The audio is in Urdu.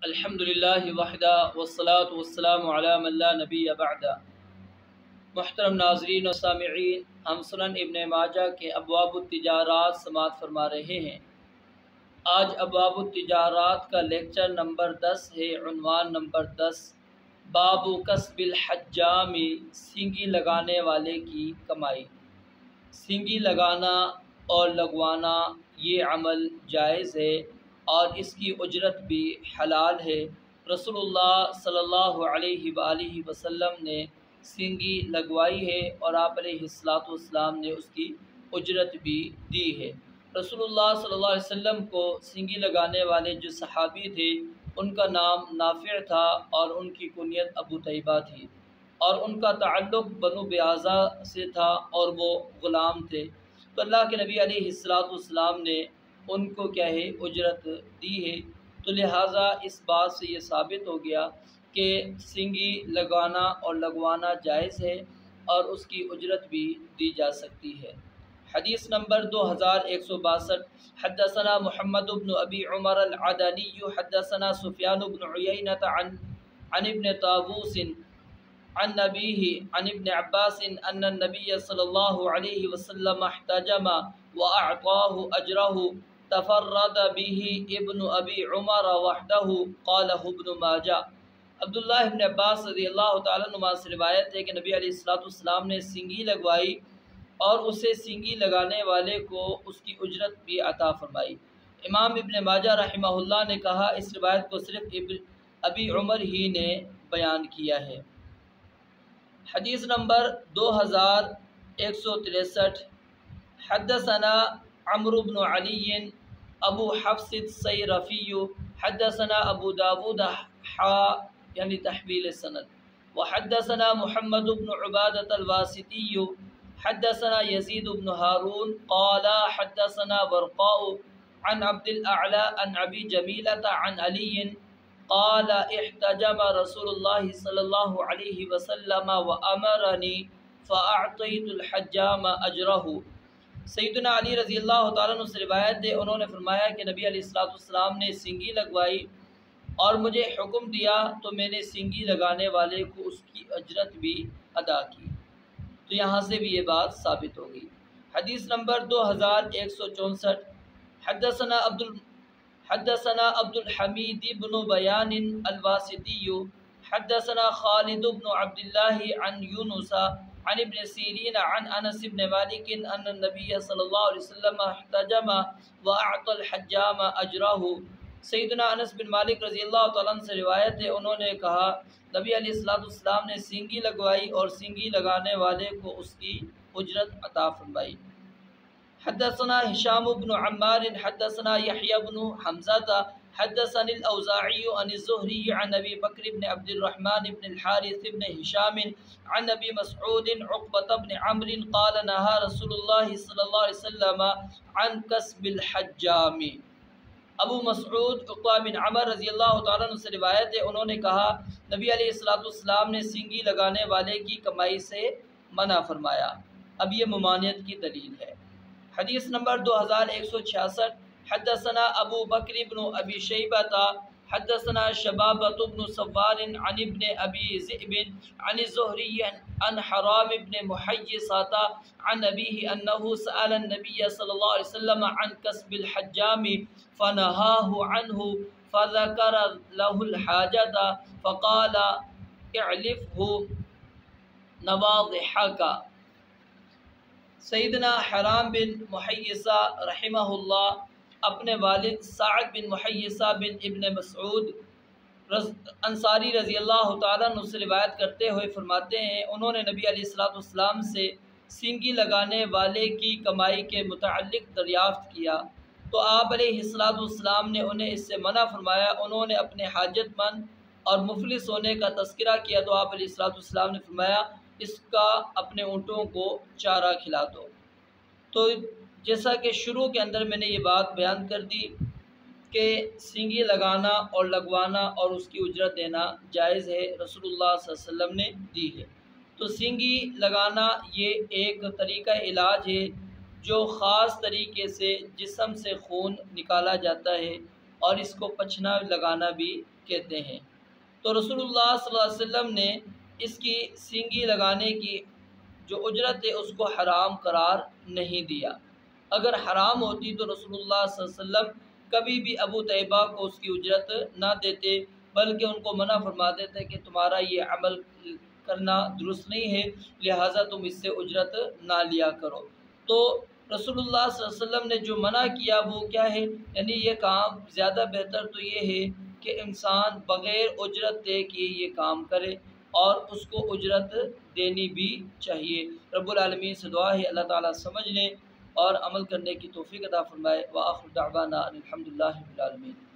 الحمدللہ وحدہ والصلاة والسلام علی من لا نبی بعدہ۔ محترم ناظرین و سامعین، ہم سنن ابن ماجہ کے ابواب التجارات سماعت فرما رہے ہیں۔ آج ابواب التجارات کا لیکچر نمبر 10 ہے، عنوان نمبر 10، باب کسب الحجام، سینگی لگانے والے کی کمائی۔ سینگی لگانا اور لگوانا یہ عمل جائز ہے اور اس کی اجرت بھی حلال ہے۔ رسول اللہ صلی اللہ علیہ وآلہ وسلم نے سینگی لگوائی ہے اور آپ علیہ السلام نے اس کی اجرت بھی دی ہے۔ رسول اللہ صلی اللہ علیہ وسلم کو سینگی لگانے والے جو صحابی تھے ان کا نام نافع تھا اور ان کی کنیت ابو طیبہ تھی، اور ان کا تعلق بنو بیازا سے تھا اور وہ غلام تھے۔ تو اللہ کے نبی علیہ السلام نے ان کو کیا ہے، اجرت دی ہے۔ تو لہٰذا اس بات سے یہ ثابت ہو گیا کہ سینگی لگانا اور لگوانا جائز ہے اور اس کی اجرت بھی دی جا سکتی ہے۔ حدیث نمبر 2162، حدثنا محمد بن ابی عمر العدنی حدثنا سفیان بن عیینۃ عن ابن طاووس عن نبیہ عن ابن عباس ان النبی صلی اللہ علیہ وسلم احتجم واعطاہ اجرہ تفرد به ابن ابی عمر وحدہ قالہ ابن ماجہ۔ عبداللہ ابن عباس رضی اللہ تعالیٰ عنہ سے روایت ہے کہ نبی علیہ السلام نے سینگی لگوائی اور اسے سینگی لگانے والے کو اس کی اجرت بھی عطا فرمائی۔ امام ابن ماجہ رحمہ اللہ نے کہا اس روایت کو صرف ابی عمر ہی نے بیان کیا ہے۔ حدیث نمبر 2163، حدثنا عمرو بن علی ابو حفص السیرفی حدثنا ابو داود یعنی تحویل سند، وحدثنا محمد بن عبادة الواسطی حدثنا یزید بن ہارون قال حدثنا ورقاء عن عبد الاعلی عن ابی جمیلۃ عن علی قال احتجم رسول اللہ صلی اللہ علیہ وسلم وامرنی فاعطیت الحجام اجرہ۔ سیدنا علی رضی اللہ تعالیٰ عنہ سے روایت ہے، انہوں نے فرمایا کہ نبی علیہ السلام نے سینگی لگوائی اور مجھے حکم دیا تو میں نے سینگی لگانے والے کو اس کی اجرت بھی ادا کی۔ تو یہاں سے بھی یہ بات ثابت ہو گئی۔ حدیث نمبر 2164، حدثنا عبد الحمید بن بیان الواسطی حدثنا خالد بن عبد اللہ عن یونس عن ابن سیرین عن انس بن مالک ان النبی صلی اللہ علیہ وسلم احتجم واعطى الحجام اجرہ۔ سیدنا انس بن مالک رضی اللہ تعالیٰ عنہ سے روایت ہے، انہوں نے کہا نبی علیہ السلام نے سینگی لگوائی اور سینگی لگانے والے کو اس کی اجرت عطا فرمائی۔ حدثنا ہشام بن عمار حدثنا یحییٰ بن حمزہ حدثني الاوزاعی عن الزہری عن ابی بکر بن عبد الرحمن بن الحارث بن ہشام عن ابی مسعود عقبۃ بن عمرو قال نہى رسول اللہ صلی اللہ علیہ وسلم عن کسب الحجام۔ ابو مسعود عقبہ بن عمر رضی اللہ تعالیٰ عنہ سے روایت ہے، انہوں نے کہا نبی علیہ السلام نے سینگی لگانے والے کی کمائی سے منع فرمایا۔ اب یہ ممانعت کی دلیل ہے۔ حدیث نمبر 2166، حدثنا ابو بکر بن ابی شیبہ حدثنا شبابۃ بن سوار عن ابن ابی ذئب عن الزہری عن حرام بن محیصۃ عن ابیہ انہ سأل النبی صلی اللہ علیہ وسلم عن کسب الحجام فنہاہ عنہ فذکر له الحاجۃ فقال اعلفہ نواضحک۔ سیدنا حرام بن محیصہ رحمہ اللہ اپنے والد سعد بن محیصہ بن ابن مسعود انصاری رضی اللہ تعالیٰ عنہ سے روایت کرتے ہوئے فرماتے ہیں، انہوں نے نبی علیہ السلام سے سینگی لگانے والے کی کمائی کے متعلق دریافت کیا تو آپ علیہ السلام نے انہیں اس سے منع فرمایا۔ انہوں نے اپنے حاجت مند اور مفلس ہونے کا تذکرہ کیا تو آپ علیہ السلام نے فرمایا اس کا اپنے اونٹوں کو چارہ کھلا دو۔ تو جیسا کہ شروع کے اندر میں نے یہ بات بیان کر دی کہ سینگی لگانا اور لگوانا اور اس کی اجرت دینا جائز ہے، رسول اللہ صلی اللہ علیہ وسلم نے دی ہے۔ تو سینگی لگانا یہ ایک طریقہ علاج ہے جو خاص طریقے سے جسم سے خون نکالا جاتا ہے اور اس کو پچھنا لگانا بھی کہتے ہیں۔ تو رسول اللہ صلی اللہ علیہ وسلم نے اس کی سینگی لگانے کی جو اجرت ہے اس کو حرام قرار نہیں دیا۔ اگر حرام ہوتی تو رسول اللہ صلی اللہ علیہ وسلم کبھی بھی ابو طیبہ کو اس کی اجرت نہ دیتے، بلکہ ان کو منع فرماتے تھے کہ تمہارا یہ عمل کرنا درست نہیں ہے، لہٰذا تم اس سے اجرت نہ لیا کرو۔ تو رسول اللہ صلی اللہ علیہ وسلم نے جو منع کیا وہ کیا ہے؟ یعنی یہ کام زیادہ بہتر تو یہ ہے کہ انسان بغیر اجرت دے کے یہ کام کرے، اور اس کو اجرت دینی بھی چاہیے۔ رب العالمین سے دعا ہے اللہ تعالیٰ سمجھنے اور عمل کرنے کی توفیق عطا فرمائے۔ وآخر دعوانا ان الحمد للہ رب العالمین۔